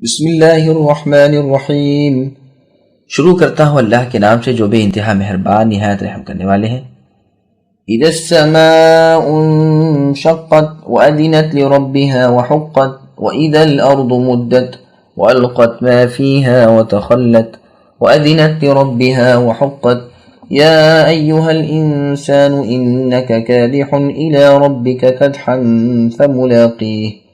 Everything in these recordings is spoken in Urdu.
بسم اللہ الرحمن الرحیم۔ شروع کرتا ہوں اللہ کے نام سے جو بے انتہا مہربان نہایت رحم کرنے والے ہیں۔ اذا السماء انشقت وأذنت لربها وحقت وإذا الأرض مدت وألقت ما فيها وتخلت وأذنت لربها وحقت يا أيها الإنسان إنك كادح إلى ربك كدحا فملاقيه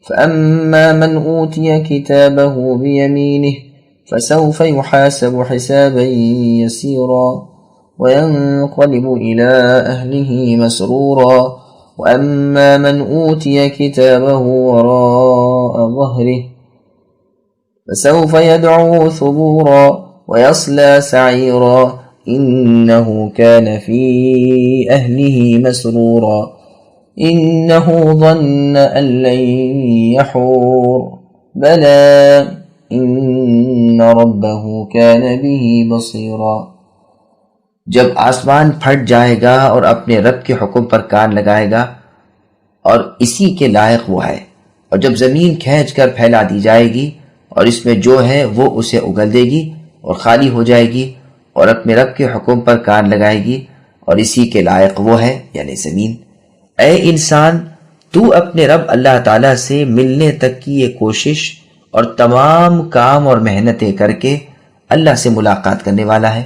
فأما من أوتي كتابه بيمينه فسوف يحاسب حسابا يسيرا وينقلب إلى أهله مسرورا وأما من أوتي كتابه وراء ظهره فسوف يدعو ثبورا ويصلى سعيرا إنه كان في أهله مسرورا إنه ظن أن لن يحور بلى إن ربه كان به بصيرا۔ جب آسمان پھٹ جائے گا اور اپنے رب کے حکم پر کان لگائے گا اور اسی کے لائق وہ ہے، اور جب زمین کھینچ کر پھیلا دی جائے گی اور اس میں جو ہے وہ اسے اگل دے گی اور خالی ہو جائے گی، اور اپنے رب کے حکم پر کان لگائے گی اور اسی کے لائق وہ ہے یعنی زمین۔ اے انسان، تو اپنے رب اللہ تعالیٰ سے ملنے تک کی یہ کوشش اور تمام کام اور محنتیں کر کے اللہ سے ملاقات کرنے والا ہے۔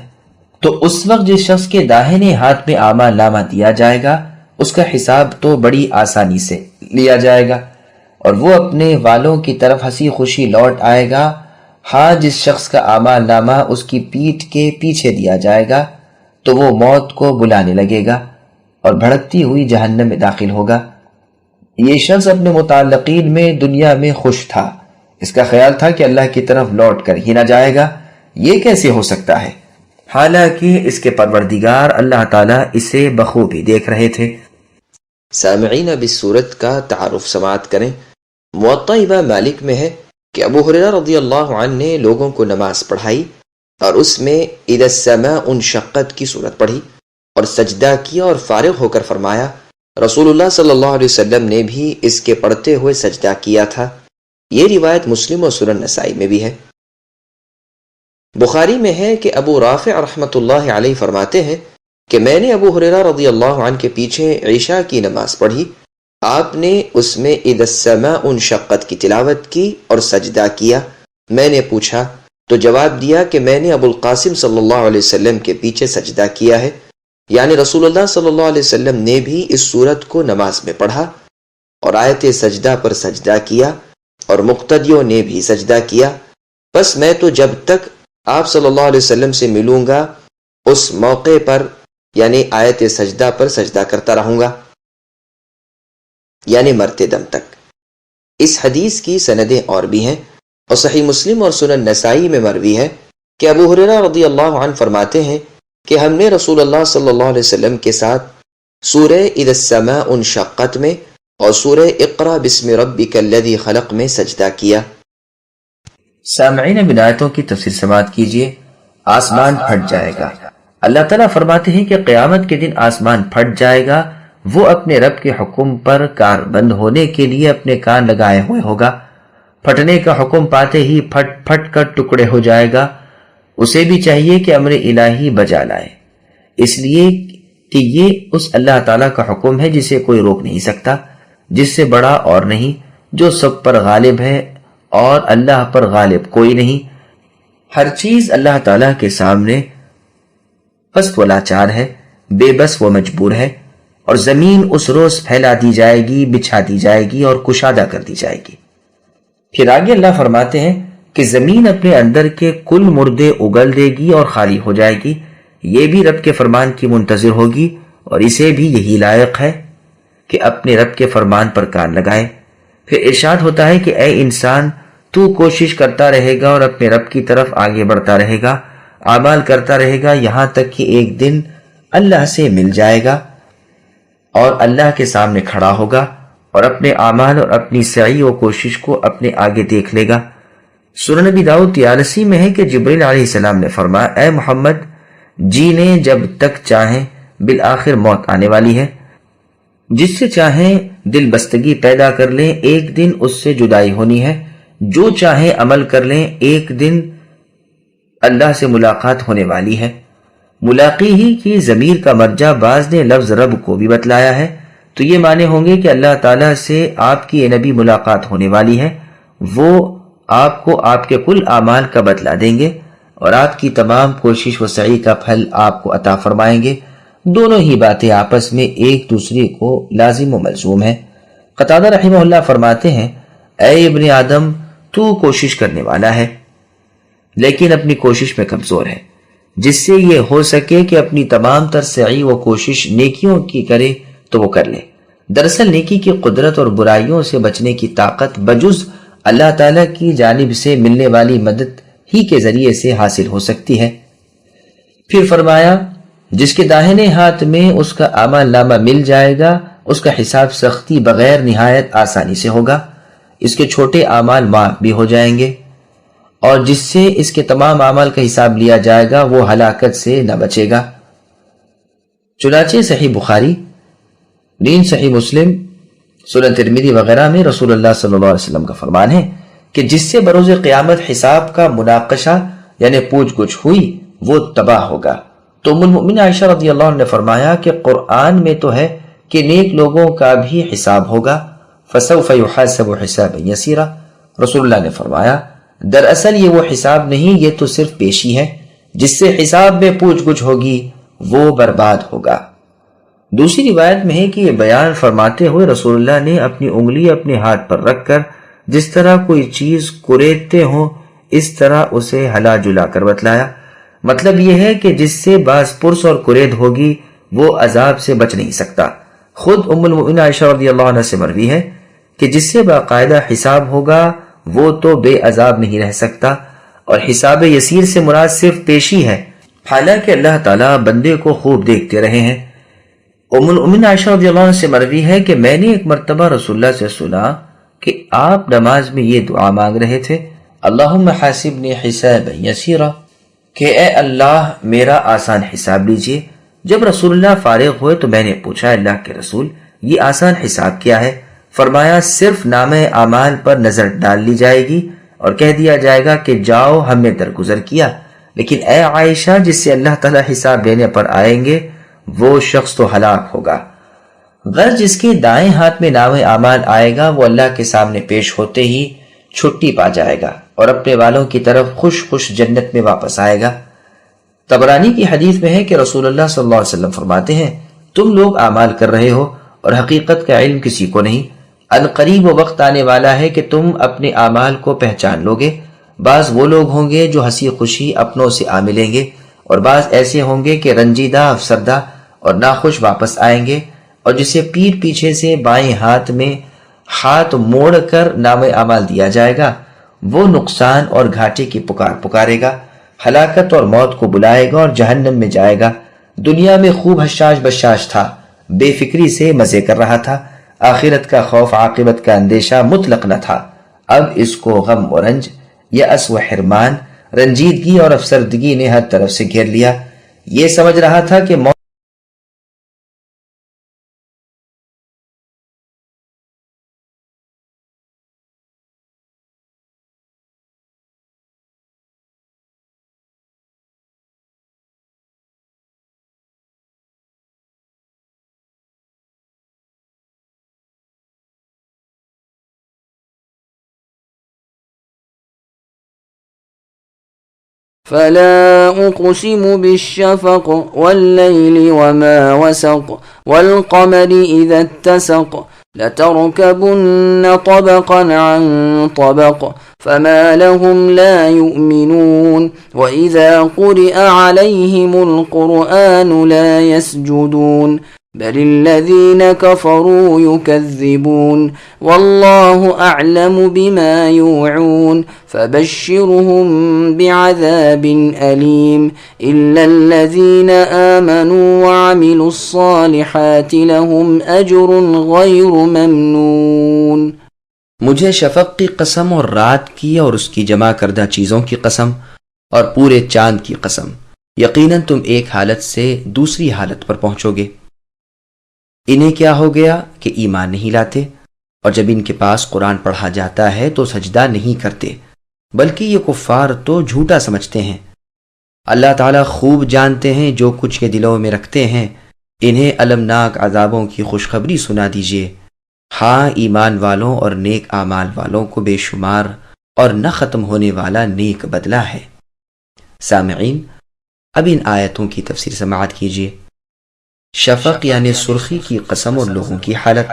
تو اس وقت جس شخص کے داہنے ہاتھ میں اعمال نامہ دیا جائے گا اس کا حساب تو بڑی آسانی سے لیا جائے گا اور وہ اپنے والوں کی طرف ہنسی خوشی لوٹ آئے گا۔ ہاں، جس شخص کا اعمال نامہ اس کی پیٹھ کے پیچھے دیا جائے گا تو وہ موت کو بلانے لگے گا اور بھڑکتی ہوئی جہنم میں داخل ہوگا۔ یہ شخص اپنے متعلقین میں دنیا میں خوش تھا، اس کا خیال تھا کہ اللہ کی طرف لوٹ کر ہی نہ جائے گا۔ یہ کیسے ہو سکتا ہے؟ حالانکہ اس کے پروردگار اللہ تعالیٰ اسے بخوبی دیکھ رہے تھے۔ سامعین، اب اس سورت کا تعارف سماعت کریں۔ موطا امام مالک میں ہے کہ ابو ہریرہ رضی اللہ عنہ نے لوگوں کو نماز پڑھائی اور اس میں اذا السماء انشقت کی سورت پڑھی اور سجدہ کیا اور فارغ ہو کر فرمایا رسول اللہ صلی اللہ علیہ وسلم نے بھی اس کے پڑھتے ہوئے سجدہ کیا تھا۔ یہ روایت مسلم اور سنن نسائی میں بھی ہے۔ بخاری میں ہے کہ ابو رافع رحمۃ اللہ علیہ فرماتے ہیں کہ میں نے ابو ہریرہ رضی اللہ عنہ کے پیچھے عشاء کی نماز پڑھی، آپ نے اس میں اذا السماء انشقت کی تلاوت کی اور سجدہ کیا۔ میں نے پوچھا تو جواب دیا کہ میں نے ابو القاسم صلی اللہ علیہ وسلم کے پیچھے سجدہ کیا ہے، یعنی رسول اللہ صلی اللہ علیہ وسلم نے بھی اس سورت کو نماز میں پڑھا اور آیت سجدہ پر سجدہ کیا اور مقتدیوں نے بھی سجدہ کیا۔ بس میں تو جب تک آپ صلی اللہ علیہ وسلم سے ملوں گا اس موقع پر یعنی آیت سجدہ پر سجدہ کرتا رہوں گا، یعنی مرتے دم تک۔ اس حدیث کی سندیں اور بھی ہیں اور صحیح مسلم اور سنن نسائی میں مروی ہے کہ ابو ہریرہ رضی اللہ عنہ فرماتے ہیں کہ ہم نے رسول اللہ صلی اللہ علیہ وسلم کے ساتھ سورہ اذا السماء انشقت میں اور سورہ اقرا بسم ربک الذی خلق میں سجدہ کیا۔ سامعین، اب آیتوں کی تفسیر سماعت کیجیے۔ آسمان پھٹ جائے گا۔ اللہ تعالیٰ فرماتے ہیں کہ قیامت کے دن آسمان پھٹ جائے گا، وہ اپنے رب کے حکم پر کار بند ہونے کے لیے اپنے کان لگائے ہوئے ہوگا۔ پھٹنے کا حکم پاتے ہی پھٹ پھٹ کر ٹکڑے ہو جائے گا۔ اسے بھی چاہیے کہ امر الہی بجا لائے، اس لیے کہ یہ اس اللہ تعالیٰ کا حکم ہے جسے کوئی روک نہیں سکتا، جس سے بڑا اور نہیں، جو سب پر غالب ہے اور اللہ پر غالب کوئی نہیں۔ ہر چیز اللہ تعالیٰ کے سامنے پست و لاچار ہے، بے بس و مجبور ہے، اور زمین اس روز پھیلا دی جائے گی، بچھا دی جائے گی اور کشادہ کر دی جائے گی۔ پھر آگے اللہ فرماتے ہیں کہ زمین اپنے اندر کے کل مردے اگل دے گی اور خالی ہو جائے گی۔ یہ بھی رب کے فرمان کی منتظر ہوگی اور اسے بھی یہی لائق ہے کہ اپنے رب کے فرمان پر کان لگائے۔ پھر ارشاد ہوتا ہے کہ اے انسان، تو کوشش کرتا رہے گا اور اپنے رب کی طرف آگے بڑھتا رہے گا، اعمال کرتا رہے گا، یہاں تک کہ ایک دن اللہ سے مل جائے گا اور اللہ کے سامنے کھڑا ہوگا اور اپنے اعمال اور اپنی سعی و کوشش کو اپنے آگے دیکھ لے گا۔ سنن نبی داؤد طیالسی میں ہے کہ جبریل علیہ السلام نے فرمایا اے محمد، جینے جب تک چاہیں بالآخر موت آنے والی ہے، جس سے چاہیں دل بستگی پیدا کر لیں، ایک دن اس سے جدائی ہونی ہے، جو چاہے عمل کر لیں، ایک دن اللہ سے ملاقات ہونے والی ہے۔ ملاقی ہی کی ضمیر کا مرجع بعض نے لفظ رب کو بھی بتلایا ہے، تو یہ معنی ہوں گے کہ اللہ تعالیٰ سے آپ کی اے نبی ملاقات ہونے والی ہے، وہ آپ کو آپ کے کل اعمال کا بدلہ دیں گے اور آپ کی تمام کوشش و سعی کا پھل آپ کو عطا فرمائیں گے۔ دونوں ہی باتیں آپس میں ایک دوسرے کو لازم و ملزوم ہیں۔ قتادہ رحمہ اللہ فرماتے ہیں، اے ابن آدم، تو کوشش کرنے والا ہے لیکن اپنی کوشش میں کمزور ہے، جس سے یہ ہو سکے کہ اپنی تمام تر سعی و کوشش نیکیوں کی کرے تو وہ کر لے۔ دراصل نیکی کی قدرت اور برائیوں سے بچنے کی طاقت بجز اللہ تعالیٰ کی جانب سے ملنے والی مدد ہی کے ذریعے سے حاصل ہو سکتی ہے۔ پھر فرمایا، جس کے داہنے ہاتھ میں اس کا اعمال نامہ مل جائے گا، اس کا حساب سختی بغیر نہایت آسانی سے ہوگا، اس کے چھوٹے اعمال معاف بھی ہو جائیں گے، اور جس سے اس کے تمام اعمال کا حساب لیا جائے گا وہ ہلاکت سے نہ بچے گا۔ چنانچہ صحیح بخاری، صحیح مسلم، سنن ترمذی وغیرہ میں رسول اللہ صلی اللہ علیہ وسلم کا فرمان ہے کہ جس سے بروز قیامت حساب کا مناقشہ یعنی پوچھ گچھ ہوئی وہ تباہ ہوگا۔ تو ام المؤمنین عائشہ رضی اللہ عنہ نے فرمایا کہ قرآن میں تو ہے کہ نیک لوگوں کا بھی حساب ہوگا، فسوف یحاسب حسابا یسیرا۔ رسول اللہ نے فرمایا، دراصل یہ وہ حساب نہیں، یہ تو صرف پیشی ہے، جس سے حساب میں پوچھ گچھ ہوگی وہ برباد ہوگا۔ دوسری روایت میں ہے کہ یہ بیان فرماتے ہوئے رسول اللہ نے اپنی انگلی اپنے ہاتھ پر رکھ کر جس طرح کوئی چیز کریدتے ہوں اس طرح اسے ہلا جلا کر بتلایا۔ مطلب یہ ہے کہ جس سے باز پرس اور کرید ہوگی وہ عذاب سے بچ نہیں سکتا۔ خود ام المؤمنین عائشہ رضی اللہ عنہ سے مروی ہے کہ جس سے باقاعدہ حساب ہوگا وہ تو بے عذاب نہیں رہ سکتا، اور حساب یسیر سے مراد صرف پیشی ہے، حالانکہ اللہ تعالیٰ بندے کو خوب دیکھتے رہے ہیں۔ ام المؤمنین عائشہ رضی اللہ عنہ سے مروی ہے کہ میں نے ایک مرتبہ رسول اللہ سے سنا کہ آپ نماز میں یہ دعا مانگ رہے تھے، اللہم حاسبنی حسابا یسیرا، کہ اے اللہ میرا آسان حساب لیجئے۔ جب رسول اللہ فارغ ہوئے تو میں نے پوچھا، اللہ کے رسول یہ آسان حساب کیا ہے؟ فرمایا، صرف نامہ اعمال پر نظر ڈال لی جائے گی اور کہہ دیا جائے گا کہ جاؤ ہم نے درگزر کیا، لیکن اے عائشہ جس سے اللہ تعالیٰ حساب لینے پر آئیں گے وہ شخص تو ہلاک ہوگا۔ غرض جس کے دائیں ہاتھ میں نامہ اعمال آئے گا وہ اللہ کے سامنے پیش ہوتے ہی چھٹی پا جائے گا اور اپنے والوں کی طرف خوش خوش جنت میں واپس آئے گا۔ طبرانی کی حدیث میں ہے کہ رسول اللہ صلی اللہ علیہ وسلم فرماتے ہیں، تم لوگ اعمال کر رہے ہو اور حقیقت کا علم کسی کو نہیں، ان قریب وہ وقت آنے والا ہے کہ تم اپنے اعمال کو پہچان لوگے۔ بعض وہ لوگ ہوں گے جو ہنسی خوشی اپنوں سے آ ملیں گے، اور بعض ایسے ہوں گے کہ رنجیدہ افسردہ اور ناخوش واپس آئیں گے، اور جسے پیر پیچھے سے بائیں ہاتھ میں ہاتھ موڑ کر نام اعمال دیا جائے گا، وہ نقصان اور گھاٹے کی پکار پکارے گا، ہلاکت اور موت کو بلائے گا اور جہنم میں جائے گا۔ دنیا میں خوب حشاش بشاش تھا، بے فکری سے مزے کر رہا تھا، آخرت کا خوف عاقبت کا اندیشہ مطلق نہ تھا۔ اب اس کو غم و رنج، یأس و حرمان، رنجیدگی اور افسردگی نے ہر طرف سے گھیر لیا۔ یہ سمجھ رہا تھا کہ موت فلا أقسم بالشفق والليل وما وسق والقمر إذا اتسق لتركبن طبقا عن طبق فما لهم لا يؤمنون وإذا قرئ عليهم القرآن لا يسجدون بل الذين كفروا يكذبون والله أعلم بما يوعون فبشرهم بعذاب أليم إلا الذين آمنوا وعملوا الصالحات لهم أجر غير ممنون۔ مجھے شفق کی قسم اور رات کی اور اس کی جمع کردہ چیزوں کی قسم اور پورے چاند کی قسم، یقیناً تم ایک حالت سے دوسری حالت پر پہنچو گے۔ انہیں کیا ہو گیا کہ ایمان نہیں لاتے؟ اور جب ان کے پاس قرآن پڑھا جاتا ہے تو سجدہ نہیں کرتے، بلکہ یہ کفار تو جھوٹا سمجھتے ہیں۔ اللہ تعالیٰ خوب جانتے ہیں جو کچھ یہ دلوں میں رکھتے ہیں، انہیں المناک عذابوں کی خوشخبری سنا دیجیے۔ ہاں، ایمان والوں اور نیک اعمال والوں کو بے شمار اور نہ ختم ہونے والا نیک بدلہ ہے۔ سامعین، اب ان آیتوں کی تفسیر سماعت کیجیے۔ شفق یعنی سرخی کی قسم اور لوگوں کی حالت۔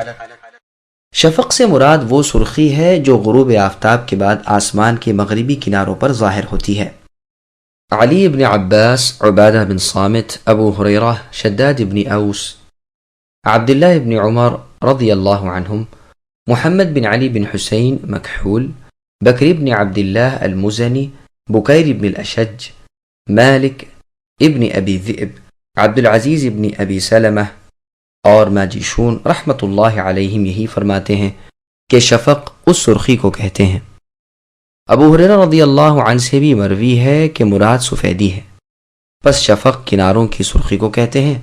شفق سے مراد وہ سرخی ہے جو غروب آفتاب کے بعد آسمان کے مغربی کناروں پر ظاہر ہوتی ہے۔ علی ابن عباس، عبادہ بن صامت، ابو ہریرہ، شداد ابن اوس، عبداللہ ابن عمر رضی اللہ عنہم، محمد بن علی بن حسین مکحول، بکر ابن عبداللہ المزنی، بکیر ابن الاشج، مالک ابن ابی ذئب، عبد العزیز ابن ابی سلمہ اور ماجشون رحمۃ اللہ علیہم یہی فرماتے ہیں کہ شفق اس سرخی کو کہتے ہیں۔ ابو ہریرہ رضی اللہ عنہ سے بھی مروی ہے کہ مراد سفیدی ہے، پس شفق کناروں کی سرخی کو کہتے ہیں،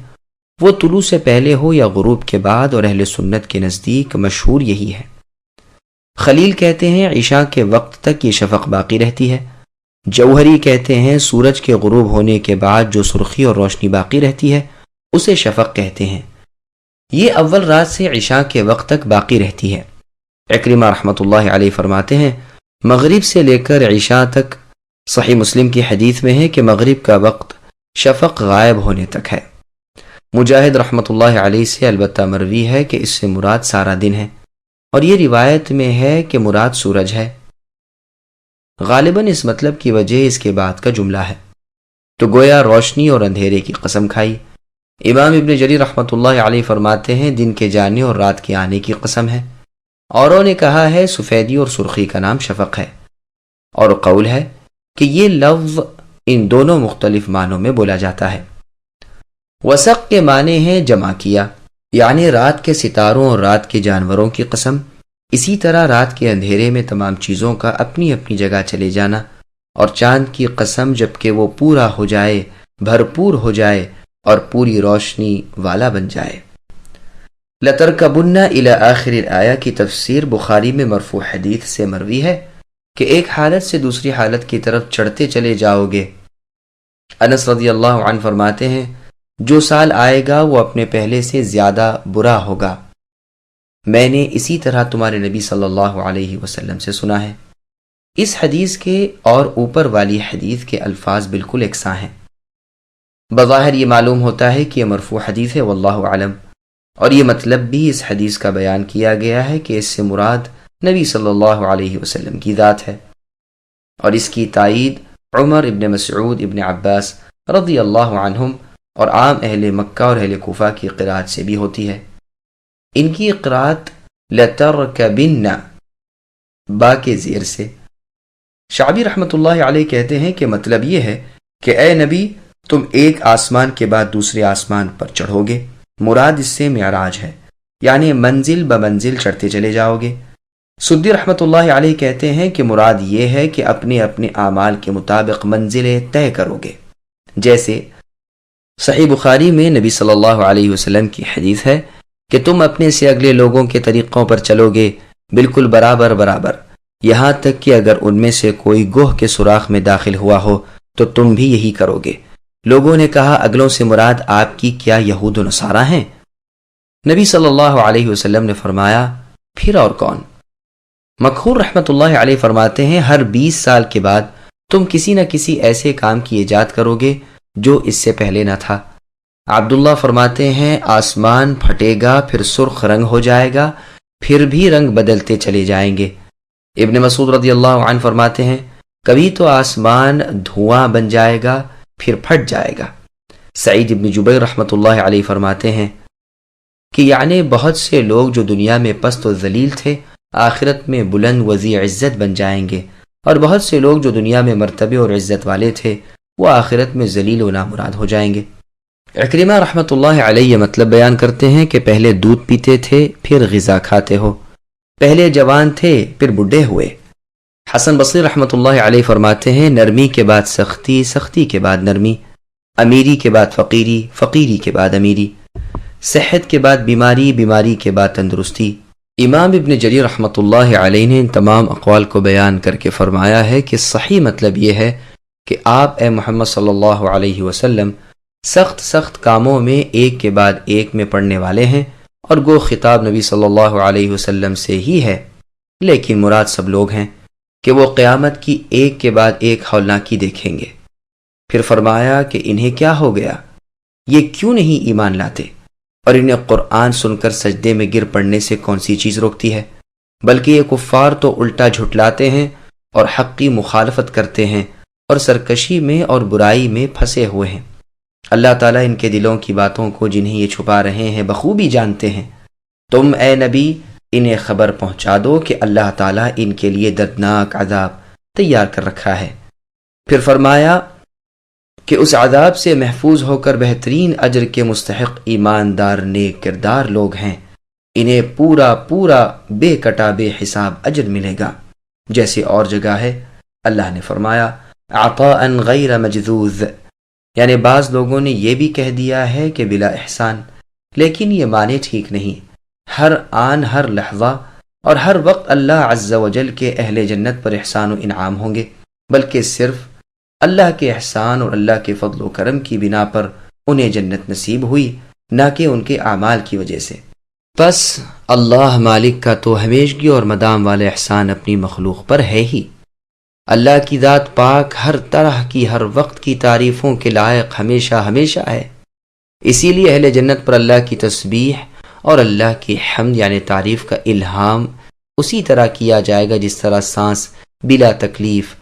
وہ طلوع سے پہلے ہو یا غروب کے بعد، اور اہل سنت کے نزدیک مشہور یہی ہے۔ خلیل کہتے ہیں عشاء کے وقت تک یہ شفق باقی رہتی ہے۔ جوہری کہتے ہیں سورج کے غروب ہونے کے بعد جو سرخی اور روشنی باقی رہتی ہے اسے شفق کہتے ہیں، یہ اول رات سے عشاء کے وقت تک باقی رہتی ہے۔ عکرمہ رحمۃ اللہ علیہ فرماتے ہیں مغرب سے لے کر عشاء تک، صحیح مسلم کی حدیث میں ہے کہ مغرب کا وقت شفق غائب ہونے تک ہے۔ مجاہد رحمۃ اللہ علیہ سے البتہ مروی ہے کہ اس سے مراد سارا دن ہے، اور یہ روایت میں ہے کہ مراد سورج ہے۔ غالباً اس مطلب کی وجہ اس کے بعد کا جملہ ہے، تو گویا روشنی اور اندھیرے کی قسم کھائی۔ امام ابن جریر رحمۃ اللہ علیہ فرماتے ہیں دن کے جانے اور رات کے آنے کی قسم ہے۔ اوروں نے کہا ہے سفیدی اور سرخی کا نام شفق ہے، اور قول ہے کہ یہ لفظ ان دونوں مختلف معنوں میں بولا جاتا ہے۔ وسق کے معنی ہیں جمع کیا، یعنی رات کے ستاروں اور رات کے جانوروں کی قسم، اسی طرح رات کے اندھیرے میں تمام چیزوں کا اپنی اپنی جگہ چلے جانا، اور چاند کی قسم جب کہ وہ پورا ہو جائے، بھرپور ہو جائے اور پوری روشنی والا بن جائے۔ لَتَرْكَبُنَّ إِلَى آخر الآیہ کی تفسیر بخاری میں مرفوع حدیث سے مروی ہے کہ ایک حالت سے دوسری حالت کی طرف چڑھتے چلے جاؤ گے۔ انس رضی اللہ عنہ فرماتے ہیں جو سال آئے گا وہ اپنے پہلے سے زیادہ برا ہوگا، میں نے اسی طرح تمہارے نبی صلی اللہ علیہ وسلم سے سنا ہے۔ اس حدیث کے اور اوپر والی حدیث کے الفاظ بالکل یکساں ہیں۔ بظاہر یہ معلوم ہوتا ہے کہ یہ مرفوع حدیث ہے، واللہ اعلم، اور یہ مطلب بھی اس حدیث کا بیان کیا گیا ہے کہ اس سے مراد نبی صلی اللہ علیہ وسلم کی ذات ہے، اور اس کی تائید عمر ابن مسعود ابن عباس رضی اللہ عنہم اور عام اہل مکہ اور اہل کوفہ کی قرات سے بھی ہوتی ہے۔ ان کی قرات لَتَرْكَبِنَّ با کے زیر سے۔ شعبی رحمۃ اللہ علیہ کہتے ہیں کہ مطلب یہ ہے کہ اے نبی تم ایک آسمان کے بعد دوسرے آسمان پر چڑھو گے، مراد اس سے معراج ہے، یعنی منزل بمنزل چڑھتے چلے جاؤ گے۔ سدی رحمۃ اللہ علیہ کہتے ہیں کہ مراد یہ ہے کہ اپنے اپنے اعمال کے مطابق منزلیں طے کرو گے، جیسے صحیح بخاری میں نبی صلی اللہ علیہ وسلم کی حدیث ہے کہ تم اپنے سے اگلے لوگوں کے طریقوں پر چلو گے بالکل برابر برابر، یہاں تک کہ اگر ان میں سے کوئی گوہ کے سوراخ میں داخل ہوا ہو تو تم بھی یہی کرو گے۔ لوگوں نے کہا اگلوں سے مراد آپ کی کیا یہود و نصارہ ہیں؟ نبی صلی اللہ علیہ وسلم نے فرمایا پھر اور کون؟ مکحول رحمۃ اللہ علیہ فرماتے ہیں ہر 20 سال کے بعد تم کسی نہ کسی ایسے کام کی ایجاد کرو گے جو اس سے پہلے نہ تھا۔ عبداللہ فرماتے ہیں آسمان پھٹے گا، پھر سرخ رنگ ہو جائے گا، پھر بھی رنگ بدلتے چلے جائیں گے۔ ابن مسعود رضی اللہ عنہ فرماتے ہیں کبھی تو آسمان دھواں بن جائے گا، پھر پھٹ جائے گا۔ سعید ابن جبیر رحمۃ اللہ علیہ فرماتے ہیں کہ یعنی بہت سے لوگ جو دنیا میں پست و ذلیل تھے آخرت میں بلند وضیع عزت بن جائیں گے، اور بہت سے لوگ جو دنیا میں مرتبے اور عزت والے تھے وہ آخرت میں ذلیل و نامراد ہو جائیں گے۔ عکرمہ رحمۃ اللہ علیہ مطلب بیان کرتے ہیں کہ پہلے دودھ پیتے تھے پھر غذا کھاتے ہو، پہلے جوان تھے پھر بڈھے ہوئے۔ حسن بصری رحمۃ اللہ علیہ فرماتے ہیں نرمی کے بعد سختی، سختی کے بعد نرمی، امیری کے بعد فقیری، فقیری کے بعد امیری، صحت کے بعد بیماری، بیماری کے بعد تندرستی، امام ابن جریر رحمۃ اللہ علیہ نے ان تمام اقوال کو بیان کر کے فرمایا ہے کہ صحیح مطلب یہ ہے کہ آپ اے محمد صلی اللہ علیہ وسلم سخت کاموں میں ایک کے بعد ایک میں پڑھنے والے ہیں، اور گو خطاب نبی صلی اللہ علیہ وسلم سے ہی ہے، لیکن مراد سب لوگ ہیں کہ وہ قیامت کی ایک کے بعد ایک ہولناکی دیکھیں گے۔ پھر فرمایا کہ انہیں کیا ہو گیا، یہ کیوں نہیں ایمان لاتے، اور انہیں قرآن سن کر سجدے میں گر پڑنے سے کون سی چیز روکتی ہے؟ بلکہ یہ کفار تو الٹا جھٹلاتے ہیں اور حق کی مخالفت کرتے ہیں اور سرکشی میں اور برائی میں پھنسے ہوئے ہیں۔ اللہ تعالیٰ ان کے دلوں کی باتوں کو جنہیں یہ چھپا رہے ہیں بخوبی جانتے ہیں۔ تم اے نبی انہیں خبر پہنچا دو کہ اللہ تعالیٰ ان کے لیے دردناک عذاب تیار کر رکھا ہے۔ پھر فرمایا کہ اس عذاب سے محفوظ ہو کر بہترین اجر کے مستحق ایماندار نیک کردار لوگ ہیں، انہیں پورا بے کٹا بے حساب اجر ملے گا۔ جیسے اور جگہ ہے اللہ نے فرمایا عطاء غیر مجذوذ، یعنی بعض لوگوں نے یہ بھی کہہ دیا ہے کہ بلا احسان، لیکن یہ معنی ٹھیک نہیں۔ ہر آن، ہر لحظہ اور ہر وقت اللہ عز و جل کے اہل جنت پر احسان و انعام ہوں گے، بلکہ صرف اللہ کے احسان اور اللہ کے فضل و کرم کی بنا پر انہیں جنت نصیب ہوئی، نہ کہ ان کے اعمال کی وجہ سے۔ بس اللہ مالک کا تو ہمیشگی اور مدام والے احسان اپنی مخلوق پر ہے ہی۔ اللہ کی ذات پاک ہر طرح کی ہر وقت کی تعریفوں کے لائق ہمیشہ ہے، اسی لیے اہل جنت پر اللہ کی تسبیح اور اللہ کی حمد یعنی تعریف کا الہام اسی طرح کیا جائے گا جس طرح سانس بلا تکلیف